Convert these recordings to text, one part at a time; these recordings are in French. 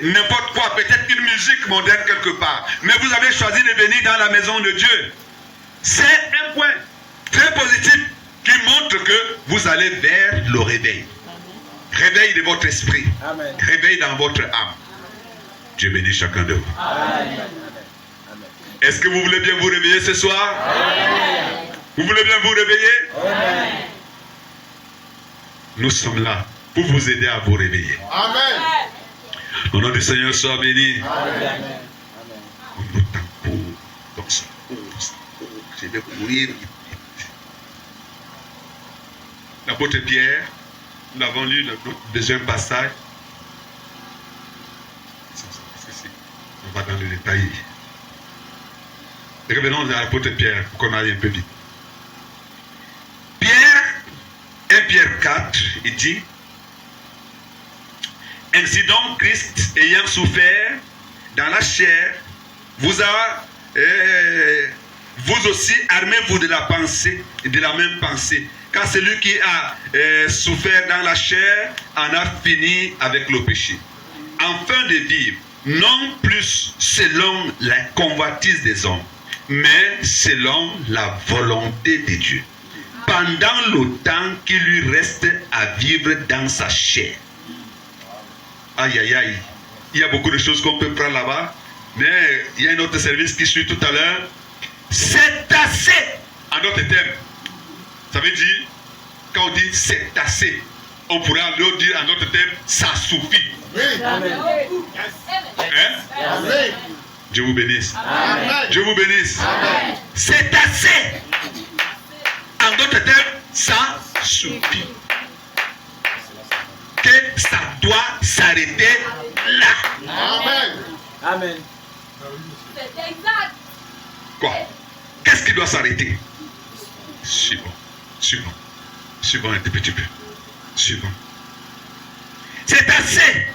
n'importe quoi, peut-être une musique moderne quelque part. Mais vous avez choisi de venir dans la maison de Dieu. C'est un point très positif qui montre que vous allez vers le réveil. Réveil de votre esprit. Amen. Réveil dans votre âme. Dieu bénit chacun de vous. Amen. Est-ce que vous voulez bien vous réveiller ce soir? Amen. Vous voulez bien vous réveiller? Amen. Nous sommes là pour vous aider à vous réveiller. Amen. Au nom du Seigneur, sois béni. Amen. Je vais courir. L'apôtre Pierre, nous avons lu le deuxième passage. On va dans le détail. Revenons à l'apôtre Pierre pour qu'on aille un peu vite. Pierre, 1 Pierre 4, il dit: ainsi donc, Christ ayant souffert dans la chair, vous aussi armez-vous de la pensée, de la même pensée. Car celui qui a souffert dans la chair en a fini avec le péché, afin de vivre, non plus selon la convoitise des hommes, mais selon la volonté de Dieu, pendant le temps qui lui reste à vivre dans sa chair. Aïe, aïe, aïe. Il y a beaucoup de choses qu'on peut prendre là-bas, mais il y a un autre service qui suit tout à l'heure. C'est assez. En d'autres termes, ça veut dire, quand on dit c'est assez, on pourrait alors dire en d'autres termes, ça suffit. Amen. Hein? Amen. Dieu vous bénisse. Amen. Dieu vous bénisse. Amen. C'est assez. En d'autres termes, ça suffit. Que ça doit s'arrêter là. Amen. Amen. C'est exact. Quoi? Qu'est-ce qui doit s'arrêter? Suivons. Suivons. Suivons un tout petit peu. Suivons. C'est assez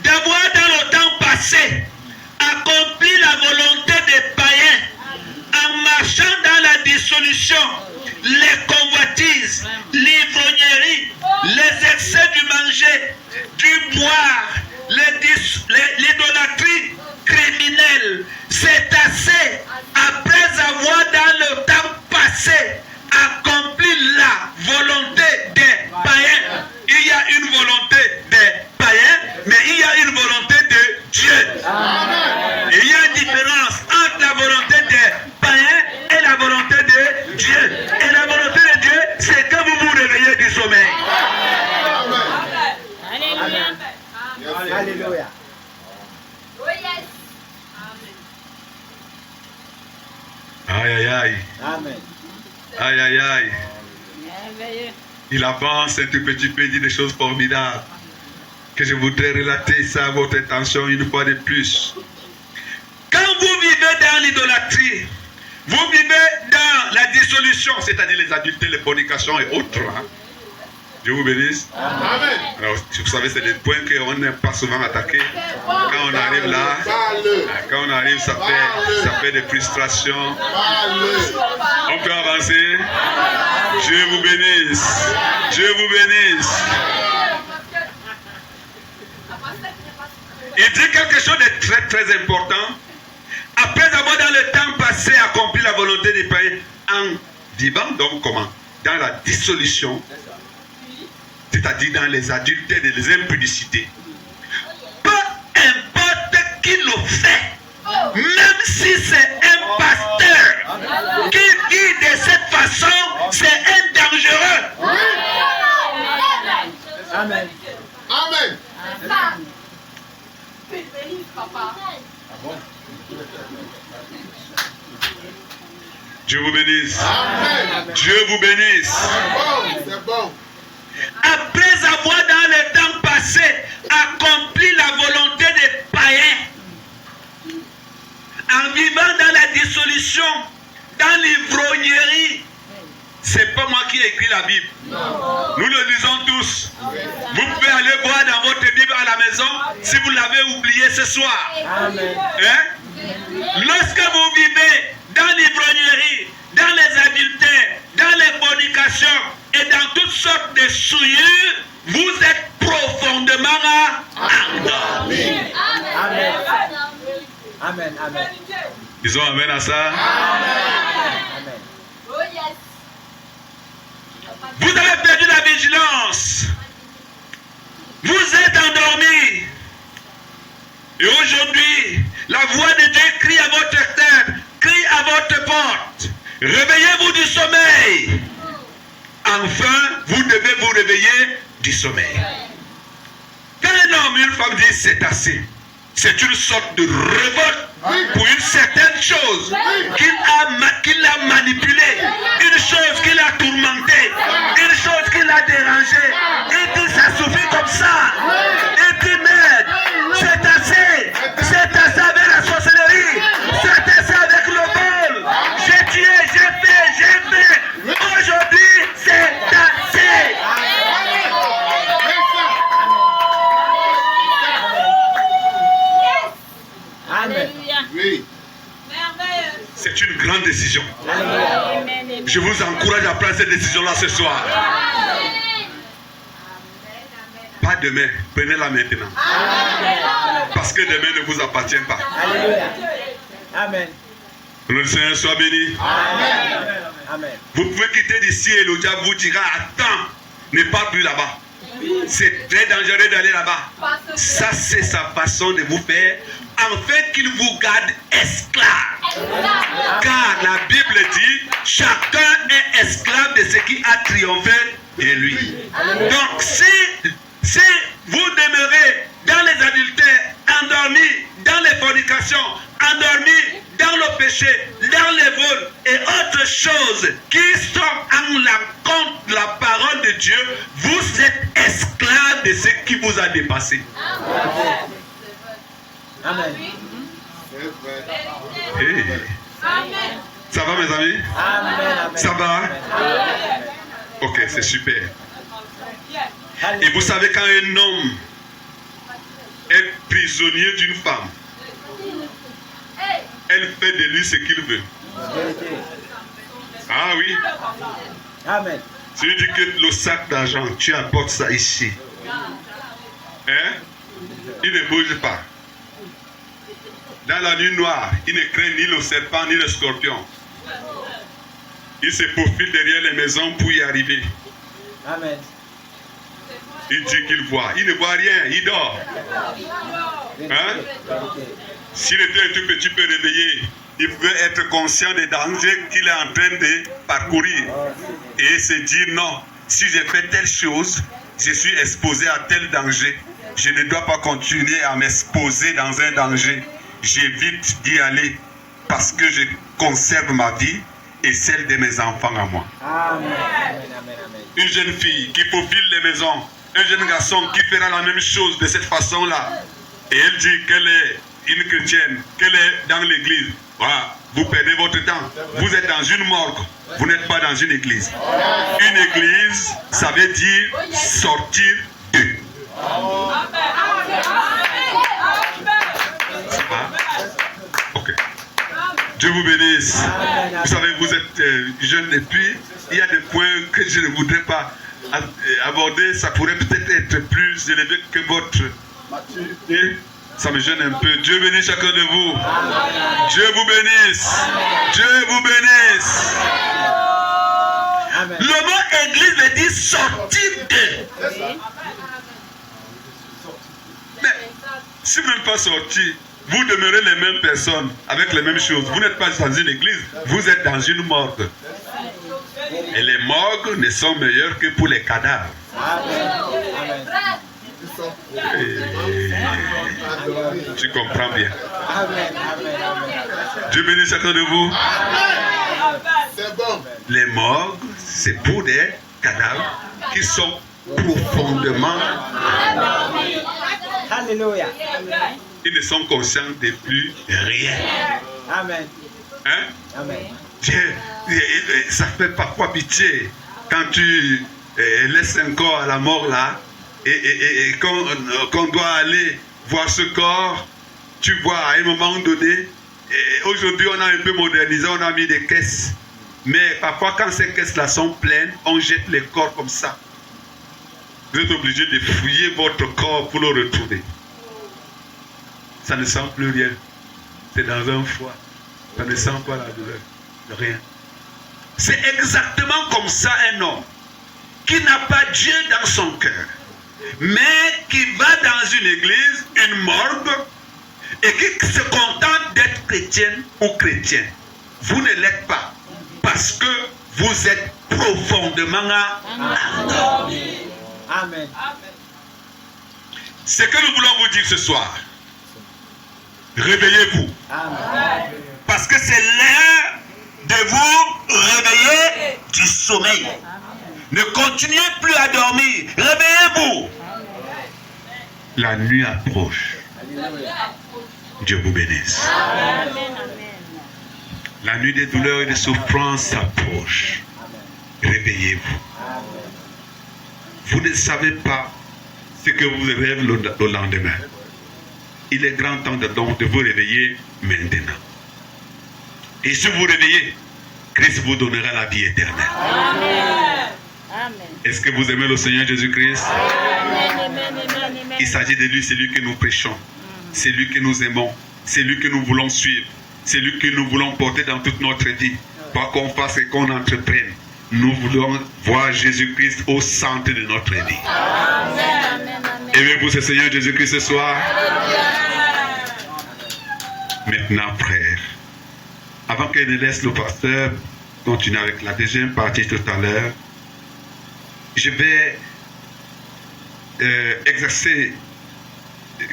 d'avoir dans le temps passé accompli la volonté des païens en marchant dans la dissolution, les convoitises, l'ivrognerie, les excès du manger, du boire, l'idolâtrie criminelle. C'est assez après avoir dans le temps passé accompli la volonté des païens. Il y a une volonté des païens, mais il y a une volonté de Dieu. Amen. Il y a une différence entre la volonté des païens et la volonté de Dieu. Et la volonté de Dieu, c'est que vous vous réveillez du sommeil. Amen. Alléluia. Oh yes. Aïe, aïe, aïe. Amen. Aïe, aïe, aïe. Il avance un tout petit peu, il dit des choses formidables. Que je voudrais relater ça à votre attention une fois de plus. Quand vous vivez dans l'idolâtrie, vous vivez dans la dissolution, c'est-à-dire les adultères, les fornications et autres. Hein? Dieu vous bénisse. Amen. Alors, vous savez, c'est des points qu'on n'aime pas souvent attaquer. Quand on arrive là, quand on arrive, ça fait des frustrations. On peut avancer. Dieu vous bénisse. Dieu vous bénisse. Il dit quelque chose de très très important. Après avoir dans le temps passé accompli la volonté des païens, en vivant donc comment? Dans la dissolution, c'est-à-dire dans les adultères et les impudicités. Peu importe qui le fait, même si c'est un pasteur qui vit de cette façon, c'est un dangereux. Amen. Amen. Papa. Dieu vous bénisse. Amen. Dieu vous bénisse. C'est bon. Après avoir dans le temps passé accompli la volonté des païens, en vivant dans la dissolution, dans l'ivrognerie, c'est pas moi qui ai écrit la Bible. Nous le lisons tous. Vous pouvez aller voir dans votre Bible à la maison si vous l'avez oublié ce soir. Amen. Hein? Lorsque vous vivez dans l'ivrognerie, dans les adultères, dans les fornications et dans toutes sortes de souillures, vous êtes profondément endormis. Amen. Amen. Ils ont amen à ça. Amen. Oh yes. Vous avez perdu la vigilance. Vous êtes endormis. Et aujourd'hui, la voix de Dieu crie à votre tête, crie à votre porte. Réveillez-vous du sommeil. Enfin, vous devez vous réveiller du sommeil. Quand un homme et une femme disent c'est assez, c'est une sorte de révolte pour une certaine chose qu'il a manipulée, une chose qu'il a tourmentée, une chose qu'il a dérangée. Il dit ça suffit comme ça. Il dit mais c'est assez avec la sorcellerie, c'est assez avec le vol. J'ai tué, j'ai fait. Aujourd'hui c'est assez. Amen. Oui. Merveilleux. C'est une grande décision. Amen. Je vous encourage à prendre cette décision-là ce soir. Amen. Pas demain, prenez-la maintenant. Parce que demain ne vous appartient pas. Alléluia. Amen. Que le Seigneur soit béni. Amen. Amen. Vous pouvez quitter d'ici et le diable vous dira attends, ne pars plus là-bas. C'est très dangereux d'aller là-bas. Ça, c'est sa façon de vous faire, afin qu'il vous garde esclave. Car la Bible dit chacun est esclave de ce qui a triomphé de lui. Donc, si vous demeurez dans les adultères, endormis dans les fornications, endormis dans le péché, dans les vols et autres choses qui sont en l'encontre de la parole de Dieu, vous êtes esclaves de ce qui vous a dépassé. Amen. Hey. Amen. Ça va mes amis? Amen. Ça va? Amen. Ok, c'est super. Et vous savez quand un homme est prisonnier d'une femme, elle fait de lui ce qu'il veut. Vérité. Ah oui. Amen. Si tu dis que le sac d'argent, tu apportes ça ici. Hein? Il ne bouge pas. Dans la nuit noire, il ne craint ni le serpent ni le scorpion. Il se faufile derrière les maisons pour y arriver. Amen. Il dit qu'il voit. Il ne voit rien, il dort. Hein? S'il était un tout petit peu réveillé, il pouvait être conscient des dangers qu'il est en train de parcourir. Et se dire non, si j'ai fait telle chose, je suis exposé à tel danger. Je ne dois pas continuer à m'exposer dans un danger. J'évite d'y aller parce que je conserve ma vie et celle de mes enfants à moi. Amen. Amen. Amen. Une jeune fille qui faufile les maisons, un jeune garçon qui fera la même chose de cette façon-là. Et elle dit qu'elle est une chrétienne, qu'elle est dans l'église. Voilà, vous perdez votre temps. Vous êtes dans une morgue, vous n'êtes pas dans une église. Une église, ça veut dire sortir d'eux. Ça va? Ok. Dieu vous bénisse. Vous savez, vous êtes jeune et puis il y a des points que je ne voudrais pas aborder. Ça pourrait peut-être être plus élevé que votre maturité. Ça me gêne un peu. Dieu bénisse chacun de vous. Dieu vous bénisse. Dieu vous bénisse. Amen. Le mot église veut dire sortir d'eux. Mais si vous n'êtes pas sorti, vous demeurez les mêmes personnes avec les mêmes choses. Vous n'êtes pas dans une église, vous êtes dans une morgue. Et les morgues ne sont meilleures que pour les cadavres. Amen. Tu comprends bien. Amen. Dieu bénisse chacun de vous. C'est bon. Les morgues, c'est pour des cadavres qui sont profondément. Alléluia. Ils ne sont conscients de plus rien. Amen. Hein? Amen. Ça fait parfois pitié quand tu laisses un corps à la mort là et qu'on doit aller voir ce corps. Tu vois à un moment donné, aujourd'hui on a un peu modernisé, on a mis des caisses. Mais parfois quand ces caisses-là sont pleines, on jette les corps comme ça. Vous êtes obligé de fouiller votre corps pour le retrouver. Ça ne sent plus rien. c'est dans un foie. Ça ne sent pas la douleur. Rien. C'est exactement comme ça un homme qui n'a pas Dieu dans son cœur, mais qui va dans une église, une morgue, et qui se contente d'être chrétienne ou chrétien. Vous ne l'êtes pas, parce que vous êtes profondément endormi. Amen. Ce que nous voulons vous dire ce soir, réveillez-vous. Amen. Parce que c'est l'heure de vous réveiller du sommeil. Ne continuez plus à dormir. Réveillez-vous. La nuit approche. Dieu vous bénisse. La nuit des douleurs et des souffrances approche. Réveillez-vous. Vous ne savez pas ce que vous rêvez le lendemain. Il est grand temps donc de vous réveiller maintenant. Et si vous vous réveillez, Christ vous donnera la vie éternelle. Amen. Est-ce que vous aimez le Seigneur Jésus-Christ? Amen. Il s'agit de lui, c'est lui que nous prêchons. C'est lui que nous aimons. C'est lui que nous voulons suivre. C'est lui que nous voulons porter dans toute notre vie. Quoi qu'on fasse et qu'on entreprenne, nous voulons voir Jésus-Christ au centre de notre vie. Aimez-vous ce Seigneur Jésus-Christ ce soir? Maintenant, frère, avant qu'elle ne laisse le pasteur continuer avec la deuxième partie tout à l'heure, je vais exercer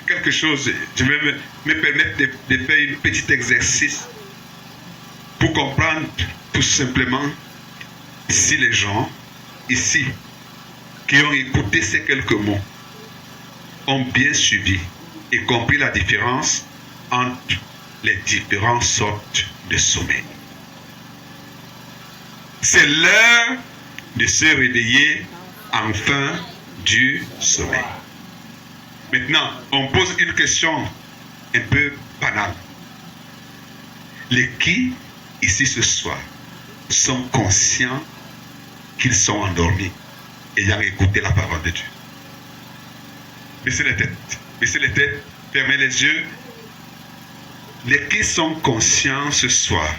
quelque chose. Je vais me permettre de faire un petit exercice pour comprendre tout simplement si les gens ici qui ont écouté ces quelques mots ont bien suivi et compris la différence entre les différentes sortes de sommeil. C'est l'heure de se réveiller enfin du sommeil. Maintenant, on pose une question un peu banale. Les qui, ici ce soir, sont conscients qu'ils sont endormis, ayant écouté la parole de Dieu? Baissez les têtes, fermez les yeux. Les qui sont conscients ce soir,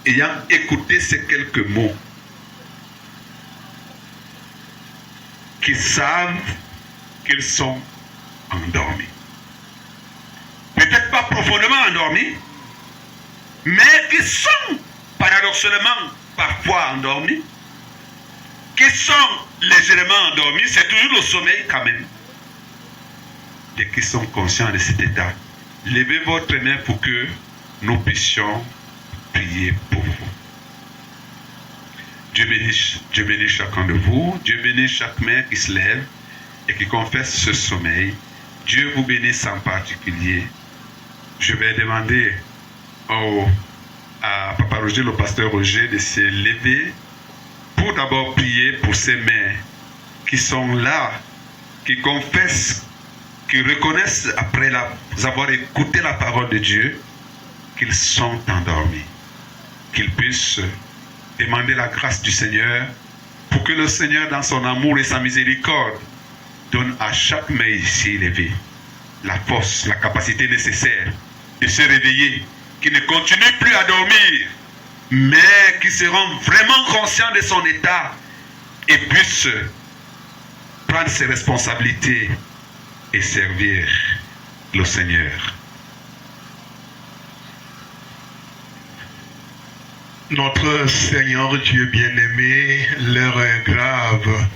ayant écouté ces quelques mots, qui savent qu'ils sont endormis. Peut-être pas profondément endormis, mais qui sont paradoxalement parfois endormis, qui sont légèrement endormis, c'est toujours le sommeil quand même. Et qui sont conscients de cet état, levez votre main pour que nous puissions prier pour vous. Dieu bénit chacun de vous. Dieu bénit chaque main qui se lève et qui confesse ce sommeil. Dieu vous bénisse en particulier. Je vais demander à Papa Roger, le pasteur Roger, de se lever pour d'abord prier pour ces mains qui sont là, qui confessent, qui reconnaissent après avoir écouté la parole de Dieu qu'ils sont endormis, qu'ils puissent demander la grâce du Seigneur pour que le Seigneur, dans son amour et sa miséricorde, donne à chaque main ici élevée la force, la capacité nécessaire de se réveiller, qui ne continue plus à dormir, mais qui seront vraiment conscients de son état et puissent prendre ses responsabilités et servir le Seigneur. Notre Seigneur Dieu bien-aimé, l'heure est grave.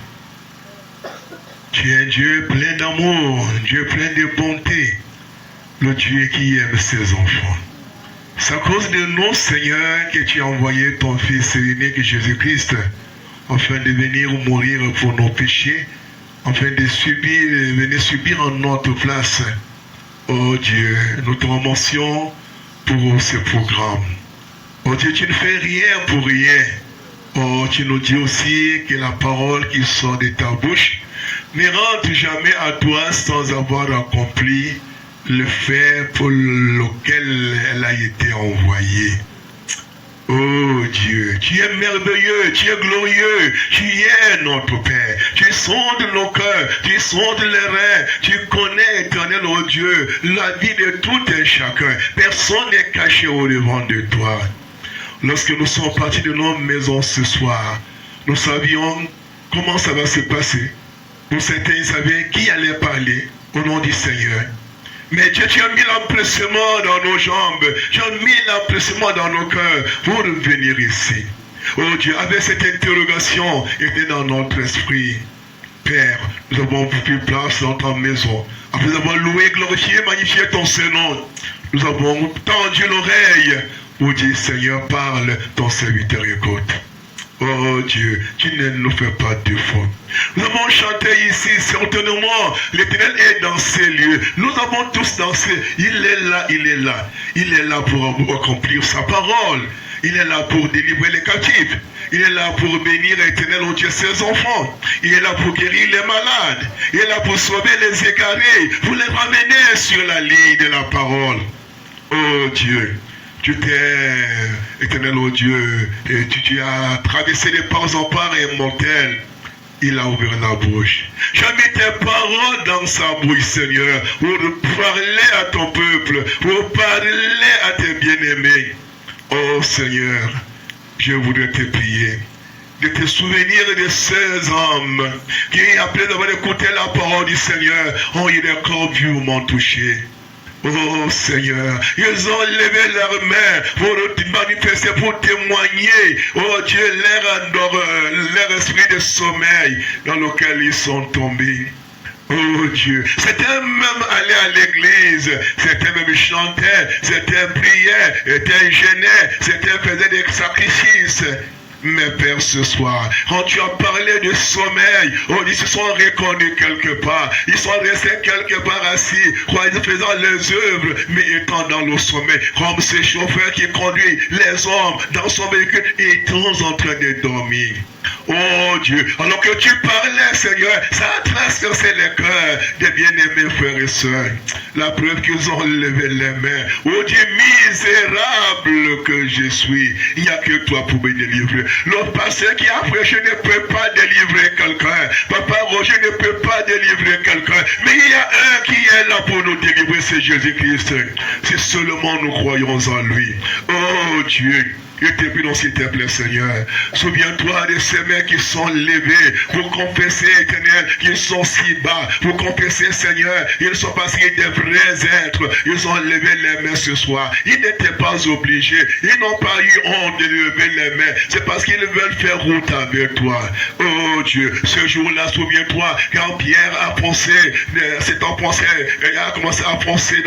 Tu es un Dieu plein d'amour, Dieu plein de bonté, le Dieu qui aime ses enfants. C'est à cause de nous, Seigneur, que tu as envoyé ton Fils unique Jésus-Christ afin de venir mourir pour nos péchés, afin de venir subir en notre place. Oh Dieu, nous te remercions pour ce programme. Oh Dieu, tu ne fais rien pour rien. Oh, tu nous dis aussi que la parole qui sort de ta bouche ne rentre jamais à toi sans avoir accompli le fait pour lequel elle a été envoyée. Oh Dieu, tu es merveilleux, tu es glorieux, tu es notre Père. Tu sondes nos cœurs, tu sondes les reins, tu connais, éternel, oh Dieu, la vie de tout un chacun. Personne n'est caché au devant de toi. Lorsque nous sommes partis de nos maisons ce soir, nous savions comment ça va se passer. Nous certains savaient qui allait parler au nom du Seigneur. Mais Dieu, tu as mis l'empressement dans nos jambes, tu as mis l'empressement dans nos cœurs pour venir ici. Oh Dieu, avec cette interrogation était dans notre esprit. Père, nous avons pris place dans ta maison. Après avoir loué, glorifié, magnifié ton Saint-Nom, nous avons tendu l'oreille pour dire, Seigneur, parle, ton serviteur écoute. Oh Dieu, tu ne nous fais pas de défaut. Nous avons chanté ici, certainement, l'Éternel est dans ces lieux. Nous avons tous dansé. Il est là, il est là. Il est là pour accomplir sa parole. Il est là pour délivrer les captifs. Il est là pour bénir, Éternel, oh Dieu, ses enfants. Il est là pour guérir les malades. Il est là pour sauver les égarés, pour les ramener sur la ligne de la parole. Oh Dieu, tu t'es, Éternel, oh Dieu, et tu as traversé les parts en part et mortels. Il a ouvert la bouche. Tu as mis tes paroles dans sa bouche, Seigneur, pour parler à ton peuple, pour parler à tes bien-aimés. Oh Seigneur, je voudrais te prier de te souvenir de ces hommes qui, après avoir écouté la parole du Seigneur, ont eu des corps vivement touchés. Oh Seigneur, ils ont levé leurs mains pour manifester, pour témoigner, oh Dieu, leur esprit de sommeil dans lequel ils sont tombés. Oh Dieu, certains même allaient à l'église, certains même chantaient, certains priaient, certains gênaient, certains faisaient des sacrifices. Mais Père, ce soir, quand tu as parlé de sommeil, ils se sont reconnus quelque part. Ils sont restés quelque part assis, faisant les œuvres, mais étant dans le sommeil. Comme ces chauffeurs qui conduisent les hommes dans son véhicule, étant en train de dormir. Oh Dieu, alors que tu parlais, Seigneur, ça a traversé les cœurs des bien-aimés frères et sœurs. La preuve qu'ils ont levé les mains. Oh Dieu, misérable que je suis, il n'y a que toi pour me délivrer. L'autre pasteur qui a prêché ne peut pas délivrer quelqu'un. Papa Roger ne peut pas délivrer quelqu'un. Mais il y a un qui est là pour nous délivrer, c'est Jésus-Christ. Si seulement nous croyons en lui. Oh Dieu. Je te prie, s'il te plaît, Seigneur. Souviens-toi de ces mains qui sont levées pour confesser, Éternel, qu'ils sont si bas. Pour confesser, Seigneur, ils sont passés des vrais êtres. Ils ont levé les mains ce soir. Ils n'étaient pas obligés. Ils n'ont pas eu honte de lever les mains. C'est parce qu'ils veulent faire route avec toi. Oh Dieu, ce jour-là, souviens-toi, quand Pierre a foncé, s'est enfoncé, il a commencé à foncer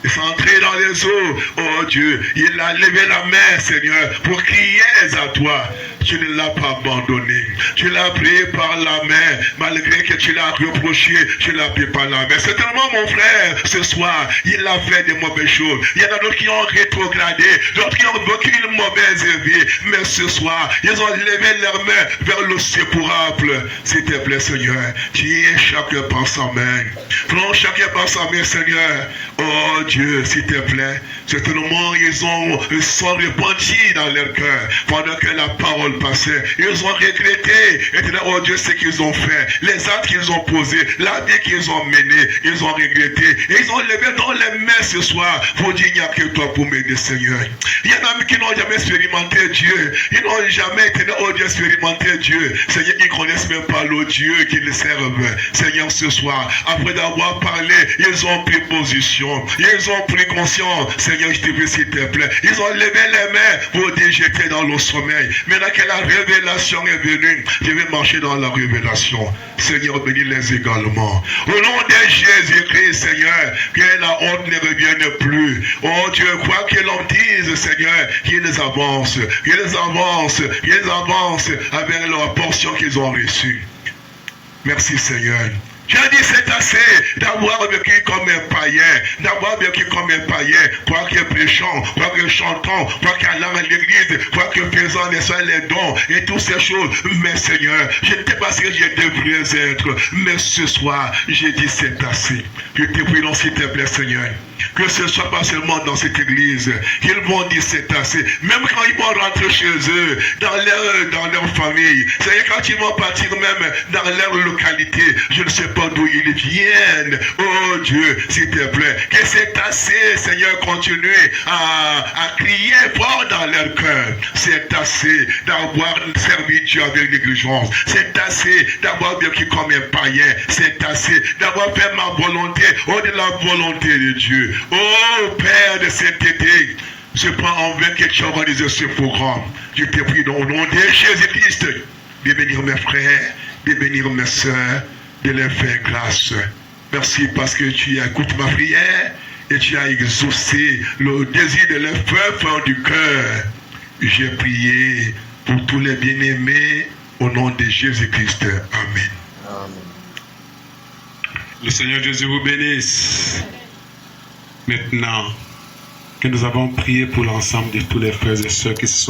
il s'est entré dans les eaux. Oh Dieu, il a levé la main, Seigneur, pour crier à toi. Tu ne l'as pas abandonné. Tu l'as pris par la main, malgré que tu l'as reproché, tu l'as pris par la main. Certainement, mon frère, ce soir, il a fait des mauvaises choses. Il y en a d'autres qui ont rétrogradé, d'autres qui ont vécu une mauvaise vie. Mais ce soir, ils ont levé leurs mains vers le secourable. S'il te plaît, Seigneur, tiens chacun par sa main. Prends chacun par sa main, Seigneur. Oh Dieu, s'il te plaît, certainement, ils sont répandus dans leur cœur pendant que la parole passait. Ils ont regretté, oh Dieu, ce qu'ils ont fait, les actes qu'ils ont posés, la vie qu'ils ont menée, ils ont regretté. Et ils ont levé dans les mains ce soir pour dire, il n'y a que toi pour m'aider, Seigneur. Il y en a qui n'ont jamais expérimenté Dieu. Ils n'ont jamais été, oh Dieu, expérimenté Dieu. Seigneur, ils ne connaissent même pas le Dieu qu'ils servent. Seigneur, ce soir, après d'avoir parlé, ils ont pris position. Ils ont pris conscience. Seigneur, je te prie, s'il te plaît. Ils ont levé les mains pour dire, j'étais dans le sommeil. Maintenant que la révélation est venue, je vais marcher dans la révélation. Seigneur, bénis-les également. Au nom de Jésus-Christ, Seigneur, que la honte ne revienne plus. Oh Dieu, quoi que l'on dise, Seigneur, qu'ils avancent, avec leur portion qu'ils ont reçue. Merci, Seigneur. Tu as dit c'est assez d'avoir vécu comme un païen, quoi que prêchant, quoi que chantant, quoi qu'allant à l'église, quoi que faisant les dons et toutes ces choses. Mais Seigneur, je ne sais pas si je devrais être, mais ce soir, j'ai dit c'est assez. Je te prie, s'il te plaît, Seigneur. que ce ne soit pas seulement dans cette église. Ils vont dire c'est assez. Même quand ils vont rentrer chez eux, dans leur famille. C'est-à-dire quand ils vont partir même dans leur localité, je ne sais pas d'où ils viennent. Oh Dieu, s'il te plaît, que c'est assez, Seigneur, continuez à crier fort dans leur cœur. C'est assez d'avoir servi Dieu avec négligence. C'est assez d'avoir vécu comme un païen. C'est assez d'avoir fait ma volonté au-delà de la volonté de Dieu. Oh Père de cet été, je prends en vain que tu as organisé ce programme. Je te prie au nom de Jésus-Christ de bénir mes frères, de bénir mes soeurs, de leur faire grâce. Merci parce que tu écoutes ma prière et tu as exaucé le désir de leur feu du cœur. J'ai prié pour tous les bien-aimés au nom de Jésus-Christ. Amen. Le Seigneur Jésus vous bénisse. Maintenant que nous avons prié pour l'ensemble de tous les frères et sœurs qui se sont